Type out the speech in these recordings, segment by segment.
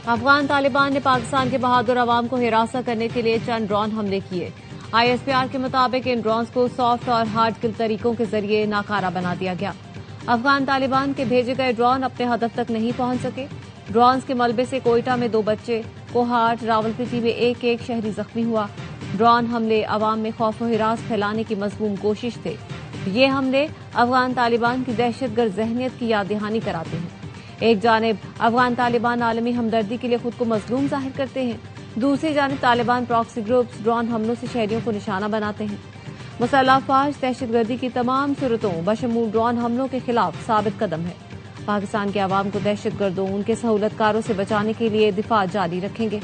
अफगान तालिबान ने पाकिस्तान के बहादुर अवाम को हिरासत करने के लिए चंद ड्रोन हमले किए। ISPR के मुताबिक इन ड्रोन्स को सॉफ्ट और हार्ड किल तरीकों के जरिए नाकारा बना दिया गया। अफगान तालिबान के भेजे गए ड्रोन अपने हदफ तक नहीं पहुंच सके। ड्रोन्स के मलबे से कोयटा में 2 बच्चे, कोहाट, रावलपिंडी में एक शहरी जख्मी हुआ। ड्रोन हमले अवाम में खौफ और हिरास फैलाने की मज़मूम कोशिश थे। ये हमले अफगान तालिबान की दहशतगर्द जहनियत की याद दहानी कराते हैं। एक जानिब अफगान तालिबान आलमी हमदर्दी के लिए खुद को मजलूम जाहिर करते हैं, दूसरी जानिब तालिबान प्रॉक्सी ग्रुप्स ड्रोन हमलों से शहरियों को निशाना बनाते हैं। मुसल्लह अफवाज दहशतगर्दी की तमाम सूरतों बशमूल ड्रोन हमलों के खिलाफ साबित कदम है। पाकिस्तान के अवाम को दहशतगर्दों उनके सहूलतकारों से बचाने के लिए दिफा जारी रखेंगे।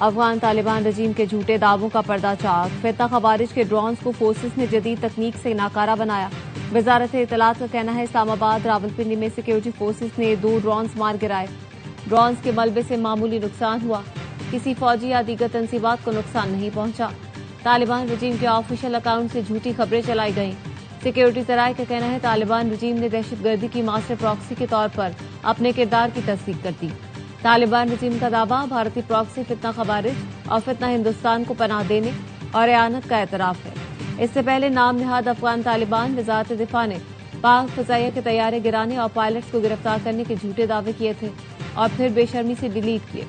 अफगान तालिबान रजीम के झूठे दावों का पर्दाचाक। फितना खवारिज के ड्रोन्स को फोर्सेस ने जदीद तकनीक से नाकारा बनाया। वजारत इत्तलात का कहना है इस्लामाबाद रावलपिंडी में सिक्योरिटी फोर्सेस ने 2 ड्रोन्स मार गिराए। ड्रोन्स के मलबे से मामूली नुकसान हुआ। किसी फौजी या दीगर तंसीबात को नुकसान नहीं पहुंचा। तालिबान रजीम के ऑफिशियल अकाउंट से झूठी खबरें चलाई गईं। सिक्योरिटी जराये का कहना है तालिबान रजीम ने दहशतगर्दी की मास्टर प्रॉक्सी के तौर पर अपने किरदार की तस्दीक कर दी। तालिबान रजीम का दावा भारतीय प्रॉक्सी फितना खवारिज और फितना हिंदुस्तान को पनाह देने और एआनत का एतराफ है। इससे पहले नाम निहाद अफगान तालिबान वजारत दिफा ने पाक फजाइया के तैयारे गिराने और पायलट्स को गिरफ्तार करने के झूठे दावे किए थे और फिर बेशर्मी से डिलीट किए।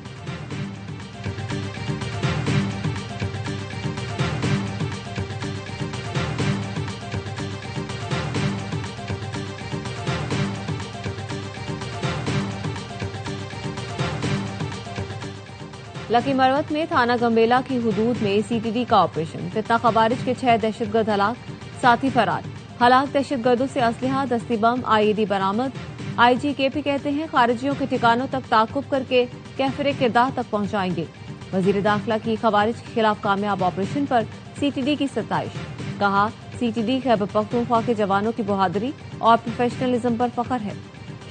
लकी मरवत में थाना गंबेला की हुदूद में CTD का ऑपरेशन। फितना खवारिज के 6 दहशतगर्द हलाक, साथी फरार। हलाक दहशतगर्दों से असलहा, दस्ती बम, IED बरामद। IG KP कहते हैं खारिजियों के ठिकानों तक ताकुब करके कैफरे किरदार तक पहुंचाएंगे। वजीर दाखिला की खवारिज के खिलाफ कामयाब ऑपरेशन पर CTD की सताइश। कहा CTD खैबर पख्तूनख्वा के जवानों की बहादुरी और प्रोफेशनलिज्म पर फख्र है।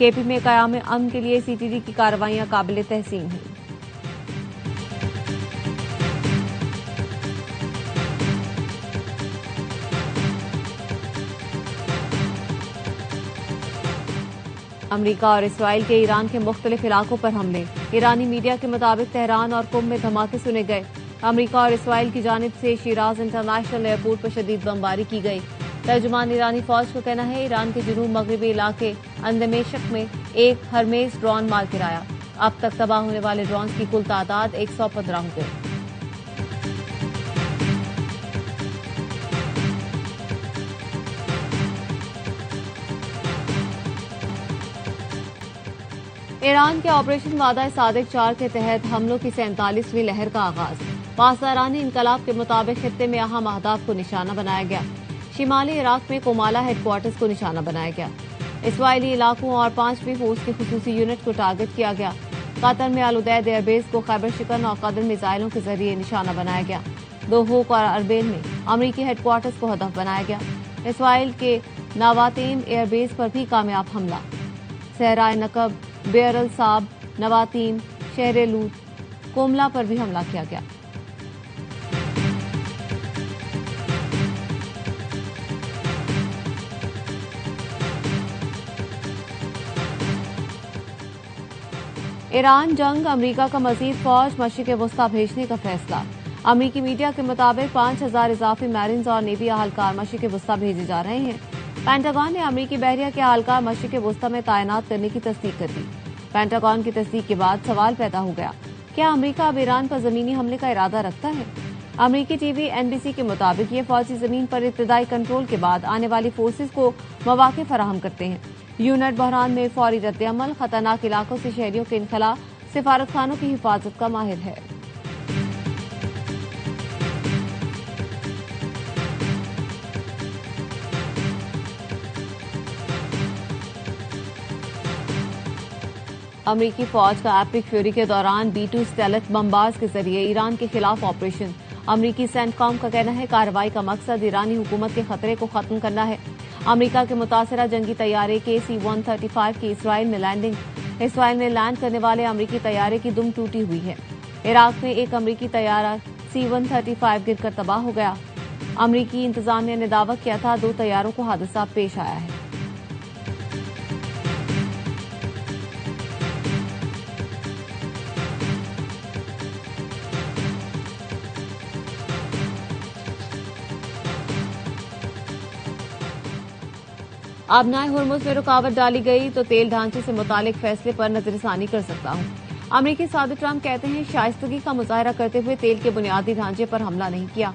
KP में क़याम अमन के लिए CTD की कार्रवाइयां काबिल तहसीन हैं। अमरीका और इसराइल के ईरान के मुख्तलिफ इलाकों पर हमले। ईरानी मीडिया के मुताबिक तेहरान और कुम में धमाके सुने गए। अमरीका और इसराइल की जानिब से शिराज इंटरनेशनल एयरपोर्ट पर शदीद बमबारी की गई। तर्जुमान ईरानी फौज का कहना है ईरान के जनूब मगरबी इलाके अंदमेशक में एक हरमेज ड्रोन मार गिराया। अब तक तबाह होने वाले ड्रोन की कुल तादाद 115 हो गई। ईरान के ऑपरेशन वादा सादिक 4 के तहत हमलों की 47वीं लहर का आगाज। पासदारानी इनकलाब के मुताबिक खित्ते में अहम अहदाफ को निशाना बनाया गया। शिमाली इराक में कोमाला हेडक्वार्टर्स को निशाना बनाया गया। इसराइली इलाकों और 5वीं फोर्स की खुसूसी यूनिट को टारगेट किया गया। कतर में अल-उदैद एयरबेस को खैबर शिकन और कदर मिसाइलों के जरिए निशाना बनाया गया। दोहूक और अरबेल में अमरीकी हेडक्वार्टर्स को हदफ बनाया गया। इसराइल के नवातीम एयरबेस पर भी कामयाब हमला। सहराए नकब, बेरल साब, नवातीम, शहर लूत, कोमला पर भी हमला किया गया। ईरान जंग, अमरीका का मजीद फौज मशरिक़ वस्ता भेजने का फैसला। अमरीकी मीडिया के मुताबिक 5000 इजाफी मैरिन्स और नेवी अहलकार मशरिक़ वस्ता भेजे जा रहे हैं। पेंटागन ने अमरीकी बहरिया के अहलकार मशरिक़ वस्ता में तैनात करने की तस्दीक कर दी। पेंटागन की तस्दीक के बाद सवाल पैदा हो गया, क्या अमरीका अब ईरान पर जमीनी हमले का इरादा रखता है? अमरीकी टीवी NBC के मुताबिक ये फौजी जमीन पर इब्तदाई कंट्रोल के बाद आने वाली फोर्सेज को मौके फराहम करते हैं। यूनिट बहरान में फौरी रद्द-ए-अमल, खतरनाक इलाकों से शहरियों के इनखला, सिफारत खानों की हिफाजत का माहिर है। अमरीकी फौज का एपिक फ्यूरी के दौरान B-2 स्टेलथ बमबाज के जरिए ईरान के खिलाफ ऑपरेशन। अमरीकी सेंटकॉम का कहना है कार्रवाई का मकसद ईरानी हुकूमत के खतरे को खत्म करना है। अमरीका के मुतासरा जंगी तैयारे के C-135 की इसराइल में लैंड करने वाले अमरीकी तैयारे की दुम टूटी हुई है। इराक में एक अमरीकी तैयारा C-135 गिरकर तबाह हो गया। अमरीकी इंतजामिया ने दावा किया था 2 तैयारों को हादसा पेश आया है। आबनाए हुर्मुज़ में रुकावट डाली गई तो तेल ढांचे से मुतालिक फैसले पर नजरसानी कर सकता हूं। अमरीकी सदर ट्रंप कहते हैं शाइस्तगी का मुजाहरा करते हुए तेल के बुनियादी ढांचे पर हमला नहीं किया।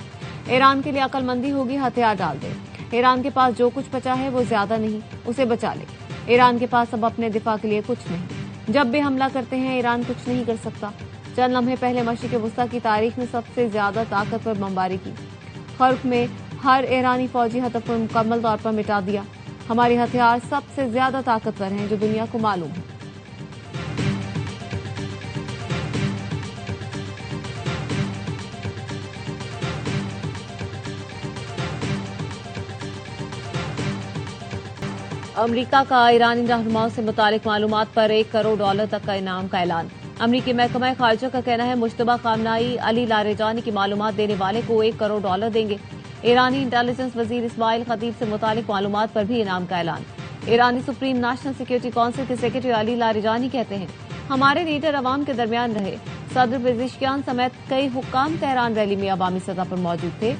ईरान के लिए अक्लमंदी होगी हथियार डाल दे। ईरान के पास जो कुछ बचा है वो ज्यादा नहीं, उसे बचा ले। ईरान के पास अब अपने दिफा के लिए कुछ नहीं। जब भी हमला करते हैं ईरान कुछ नहीं कर सकता। चंद लम्हे पहले मशरिक़ वुस्ता की तारीख में सबसे ज्यादा ताकतवर बमबारी की। खर्क में हर ईरानी फौजी हदफ को मुकम्मल तौर पर मिटा दिया। हमारे हथियार सबसे ज्यादा ताकतवर हैं जो दुनिया को मालूम है। अमरीका का ईरानी रहनुमाओं से मुतालिक मालूमात पर $1 करोड़ तक का इनाम का ऐलान। अमरीकी महकमा खारजा का कहना है मुश्तबा खामनाई अली लारेजानी की मालूमात देने वाले को $1 करोड़ देंगे। ईरानी इंटेलिजेंस वजीर इस्माइल खतीब से मुतालिक मालूमात पर भी इनाम का ऐलान। ईरानी सुप्रीम नेशनल सिक्योरिटी काउंसिल के सेक्रेटरी अली लारेजानी कहते हैं हमारे लीडर अवाम के दरमियान रहे। सदर पेजिशकियान समेत कई हुक्काम तेहरान रैली में अवामी सतह पर मौजूद थे।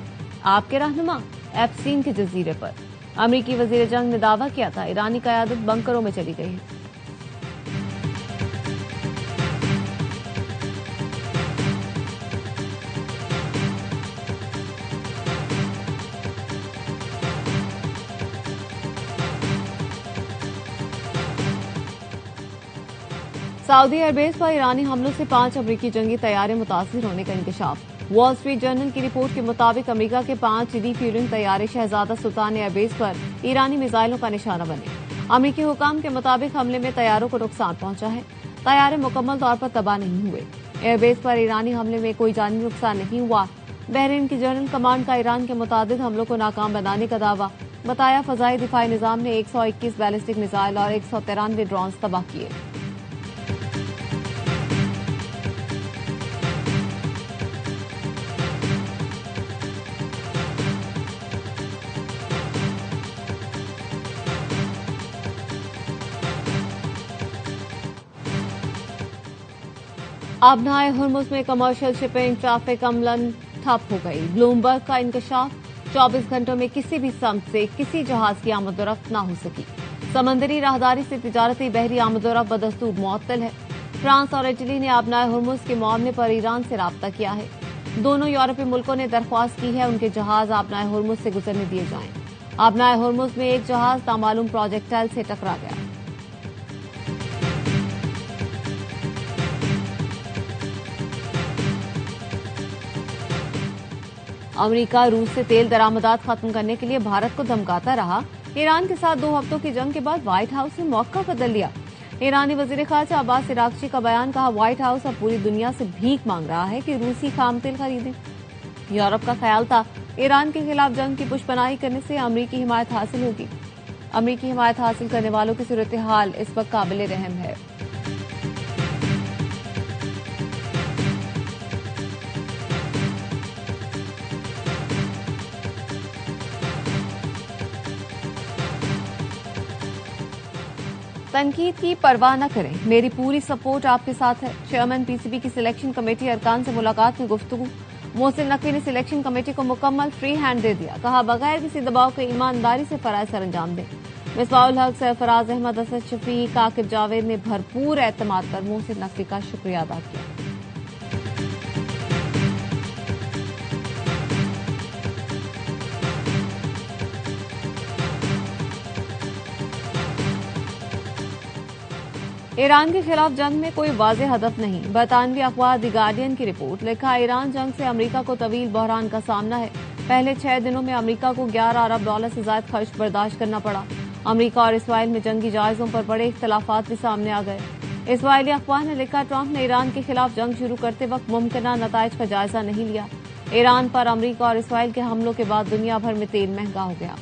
आपके रहनुमा एप्सिन के जजीरे पर। अमरीकी वजीर जंग ने दावा किया था ईरानी कयादत बंकरों में चली गई है। सऊदी एयरबेस पर ईरानी हमलों से 5 अमरीकी जंगी तैयारे मुतासिर होने का इंकशाफ। वॉल स्ट्रीट जर्नल की रिपोर्ट के मुताबिक अमरीका के 5 रिफ्यूलिंग तैयारे शहजादा सुल्तान एयरबेस पर ईरानी मिसाइलों का निशाना बने। अमरीकी हुकाम के मुताबिक हमले में तैयारों को नुकसान पहुंचा है। तैयारे मुकम्मल तौर पर तबाह नहीं हुए। एयरबेस पर ईरानी हमले में कोई जानी नुकसान नहीं हुआ। बहरीन की जनरल कमांड का ईरान के मुतादिद हमलों को नाकाम बनाने का दावा। बताया फजाई दिफाई निजाम ने 121 बैलिस्टिक मिसाइल और 193 ड्रोन तबाह किए। आबनाए हुर्मुज़ में कमर्शियल शिपिंग ट्रैफिक अमलन ठप हो गई। ब्लूमबर्ग का इंकशाफ 24 घंटों में किसी भी सम्त से किसी जहाज की आमदोरफ्त न हो सकी। समंदरी राहदारी से तिजारती बहरी आमदोरफ्त बदस्तूर मुअत्तल है। फ्रांस और इटली ने आबनाए हुर्मुज़ के मामले पर ईरान से राब्ता किया है। दोनों यूरोपीय मुल्कों ने दरख्वास्त की है उनके जहाज आबनाए हुर्मुज़ से गुजरने दिए जाएं। आबनाए हुर्मुज़ में एक जहाज नामालूम प्रोजेक्टाइल से टकरा गया। अमेरिका रूस से तेल दरामदात खत्म करने के लिए भारत को धमकाता रहा। ईरान के साथ 2 हफ्तों की जंग के बाद व्हाइट हाउस ने मौका बदल लिया। ईरानी वजीर खारजा अब्बास इराक्ची का बयान कहा व्हाइट हाउस अब पूरी दुनिया से भीख मांग रहा है कि रूसी खाम तेल खरीदें। यूरोप का ख्याल था ईरान के खिलाफ जंग की पुष्पनाही करने से अमरीकी हिमायत हासिल होगी। अमरीकी हिमायत हासिल करने वालों की सूरत हाल इस वक्त काबिल रहम है। तनकीद की परवाह न करें, मेरी पूरी सपोर्ट आपके साथ है। चेयरमैन पीसीबी की सिलेक्शन कमेटी अरकान से मुलाकात में गुफ्तगू। मोहसिन नकवी ने सिलेक्शन कमेटी को मुकम्मल फ्री हैंड दे दिया। कहा बगैर किसी दबाव के ईमानदारी से फराइज सर अंजाम दें। मिसबाहुल हक, सरफराज अहमद, असद शफीक, आकिब जावेद ने भरपूर एतमाद पर मोहसिन नकवी का शुक्रिया अदा किया। ईरान के खिलाफ जंग में कोई वाज़ेह हदफ नहीं। बरतानवी अखबार द गार्डियन की रिपोर्ट। लिखा ईरान जंग से अमरीका को तवील बहरान का सामना है। पहले 6 दिनों में अमरीका को $11 अरब से ज्यादा खर्च बर्दाश्त करना पड़ा। अमरीका और इसराइल में जंगी जायजों पर बड़े इख्तलाफात भी सामने आ गए। इसराइली अखबार ने लिखा ट्रंप ने ईरान के खिलाफ जंग शुरू करते वक्त मुमकिन नताइज का जायजा नहीं लिया। ईरान पर अमेरिका और इसराइल के हमलों के बाद दुनिया भर में तेल महंगा हो गया।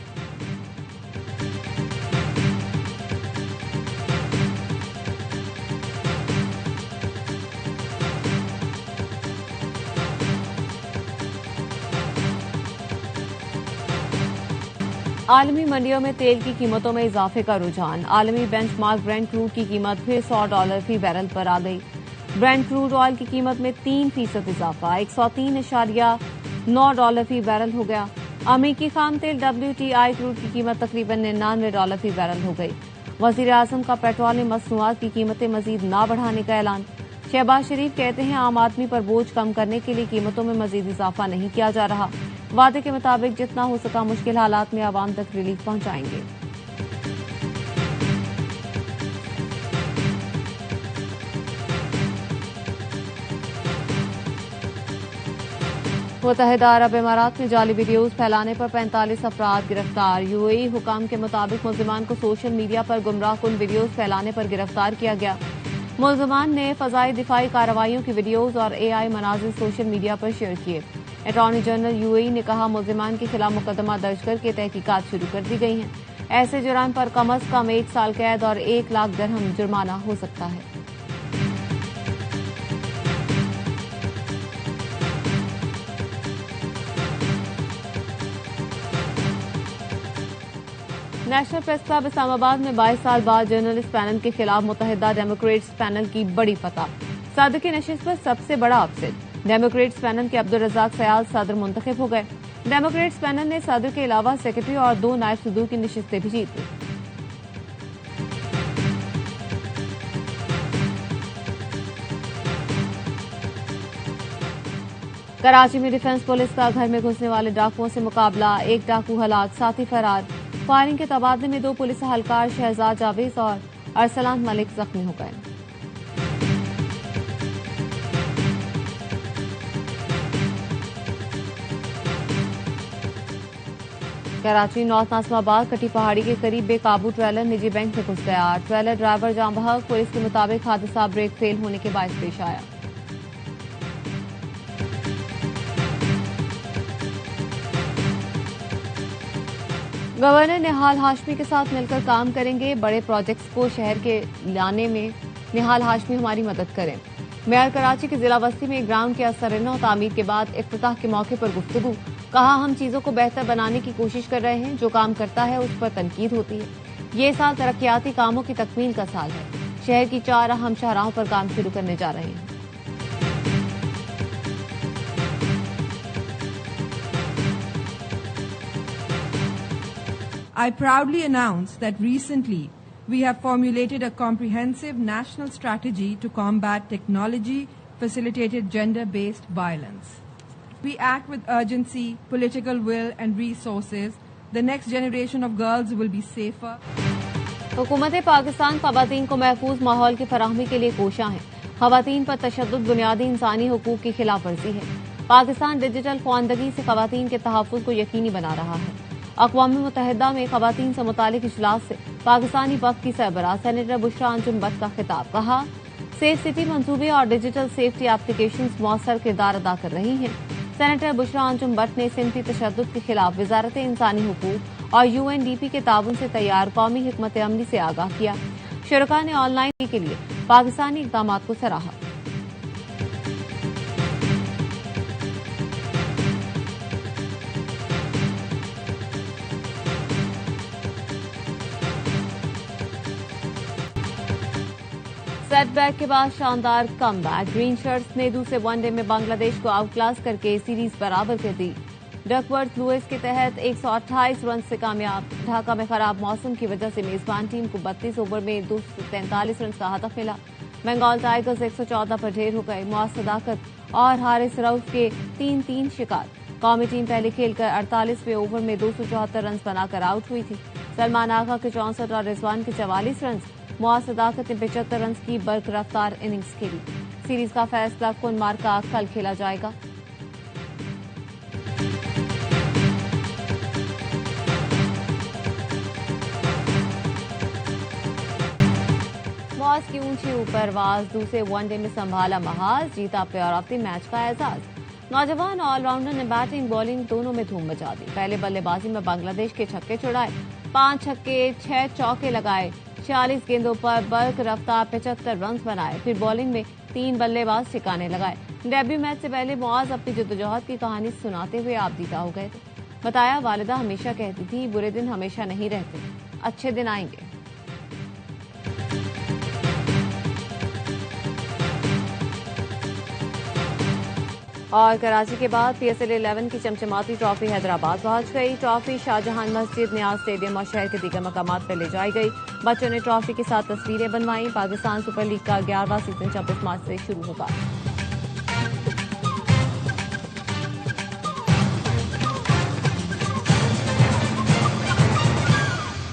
आलमी मंडियों में तेल की कीमतों में इजाफे का रुझान। आलमी बेंचमार्क ब्रेंट क्रूड की कीमत फिर $100 फी बैरल पर आ गई। ब्रेंट क्रूड ऑयल की कीमत में 3% इजाफा, $103.9 फी बैरल हो गया। अमेरिकी खाम तेल WTI क्रूड की कीमत तकरीबन $99 फी बैरल हो गई। वजीर आजम का पेट्रोलियम मसनूआत की कीमतें मजीद न बढ़ाने का ऐलान। शहबाज शरीफ कहते हैं आम आदमी पर बोझ कम करने के लिए कीमतों में मजीद इजाफा नहीं किया जा रहा। वादे के मुताबिक जितना हो सका मुश्किल हालात में आवाम तक रिलीफ पहुंचाएंगे। मुत्तहिदा अरब इमारात में जाली वीडियोज फैलाने पर 45 अफराद गिरफ्तार। यूएई हुकाम के मुताबिक मुल्जिमान को सोशल मीडिया पर गुमराहकुन वीडियोज फैलाने पर गिरफ्तार किया गया। मुल्जिमान ने फजाई दिफाई कार्रवाइयों की वीडियोज और AI मनाजिर सोशल मीडिया पर शेयर किए। अटॉर्नी जनरल यूएई ने कहा मुल्जिमान के खिलाफ मुकदमा दर्ज करके तहकीकात शुरू कर दी गई हैं। ऐसे जुर्म पर कम अज कम 1 साल कैद और 1 लाख दिरहम जुर्माना हो सकता है। नेशनल प्रेस क्लब इस्लामाबाद में 22 साल बाद जर्नलिस्ट पैनल के खिलाफ मुत्तहिदा डेमोक्रेट्स पैनल की बड़ी फतह। सदर की नशिस्त पर सबसे बड़ा अपसेट। डेमोक्रेट्स पैनल के अब्दुल रज़ाक सयाल सदर मुंतखब हो गए। डेमोक्रेट्स पैनल ने सदर के अलावा सेक्रेटरी और 2 नायब सदूर की नशिस्तें भी जीत ली। कराची में डिफेंस पुलिस का घर में घुसने वाले डाकुओं से मुकाबला। 1 डाकू हलाक, साथी फरार। फायरिंग के तबादले में 2 पुलिस एहलकार शहजाद जावेद और अरसलान मलिक जख्मी हो गए। कराची नॉर्थ नाज़िमाबाद कटी पहाड़ी के करीब बेकाबू ट्रेलर निजी बैंक में घुस गया। ट्रेलर ड्राइवर जाम बहक। पुलिस के मुताबिक हादसा ब्रेक फेल होने के बायस पेश आया। गवर्नर निहाल हाशमी के साथ मिलकर काम करेंगे। बड़े प्रोजेक्ट्स को शहर के लाने में निहाल हाशमी हमारी मदद करें। मेयर कराची के जिला बस्ती में ग्राउंड के असरना और तामीर के बाद इफ्तिताह के मौके पर गुफ्तगू। कहा हम चीजों को बेहतर बनाने की कोशिश कर रहे हैं। जो काम करता है उस पर तनकीद होती है। ये साल तरक्याती कामों की तकमील का साल है। शहर की 4 अहम शाहराहों पर काम शुरू करने जा रहे हैं। I proudly announce that recently we have formulated a comprehensive national strategy to combat technology-facilitated gender-based violence. We act with urgency, political will and resources. The next generation of girls will be safer. हुकूमत पाकिस्तान ख़वातीन को महफूज माहौल की फराहमी के लिए कोशां है। ख़वातीन पर तशद्दुद बुनियादी इंसानी हुकूक की खिलाफ वर्जी है। पाकिस्तान डिजिटल ख्वानदगी से ख़वातीन के तहफ़्फ़ुज़ को यकीनी बना रहा है। अक़वाम मुत्तहिदा में ख़वातीन से मुतालिक इजलास से पाकिस्तानी वफ़द की सरबराह सेनेटर बुशरा अंजुम बट का खिताब। कहा सेफ सिटी मंसूबे और डिजिटल सेफ्टी एप्लीकेशंस मौसर किरदार अदा कर रही हैं। सेनेटर बुशरा अंजुम बट ने सिंफी तशद्दुद के खिलाफ वजारत इंसानी हुकूक और UNDP के ताउन से तैयार कौमी हिकमत अमली से आगाह किया। शुरका ने ऑनलाइन के लिए पाकिस्तानी इक़दाम को सराहा। सेटबैक के बाद शानदार कमबैक। ग्रीन शर्ट्स ने दूसरे वनडे में बांग्लादेश को आउटक्लास करके सीरीज बराबर कर दी। डकवर्थ लुइस के तहत 128 रन से कामयाब। ढाका में खराब मौसम की वजह से मेजबान टीम को 32 ओवर में 243 रन का हदफ मिला। बंगाल टाइगर्स 114 पर ढेर हो गए। मुआज सदाकत और हारिस रऊफ के 3-3 शिकार। कौमी टीम पहले खेलकर 48वें ओवर में 274 रन बनाकर आउट हुई थी। सलमान आगा के 64 और रिजवान के 44 रन। मुआज सदाकत ने 75 रन की बरकरार इनिंग्स खेली। सीरीज का फैसला कुन मार्का कल खेला जाएगा। मुआज की ऊंची ऊपरवाज। दूसरे वनडे में संभाला महाज। जीता प्लेयर ऑफ द मैच का एजाज। नौजवान ऑलराउंडर ने बैटिंग बॉलिंग दोनों में धूम मचा दी। पहले बल्लेबाजी में बांग्लादेश के छक्के छुड़ाए, 5 छक्के 6 चौके लगाए, 46 गेंदों पर बल्क रफ्तार 75 रन बनाए। फिर बॉलिंग में 3 बल्लेबाज ठिकाने लगाए। डेब्यू मैच से पहले मुआज अपनी जद्दोजहद की कहानी सुनाते हुए आपदीदा हो गए थे। बताया, वालिदा हमेशा कहती थी, बुरे दिन हमेशा नहीं रहते, अच्छे दिन आएंगे। और कराची के बाद PSL 11 की चमचमाती ट्रॉफी हैदराबाद पहुंच गई। ट्रॉफी शाहजहां मस्जिद, न्याज स्टेडियम और शहर के दीगर मकामात पर ले जाई गई। बच्चों ने ट्रॉफी के साथ तस्वीरें बनवाई। पाकिस्तान सुपर लीग का 11वां सीजन 26 मार्च से शुरू होगा।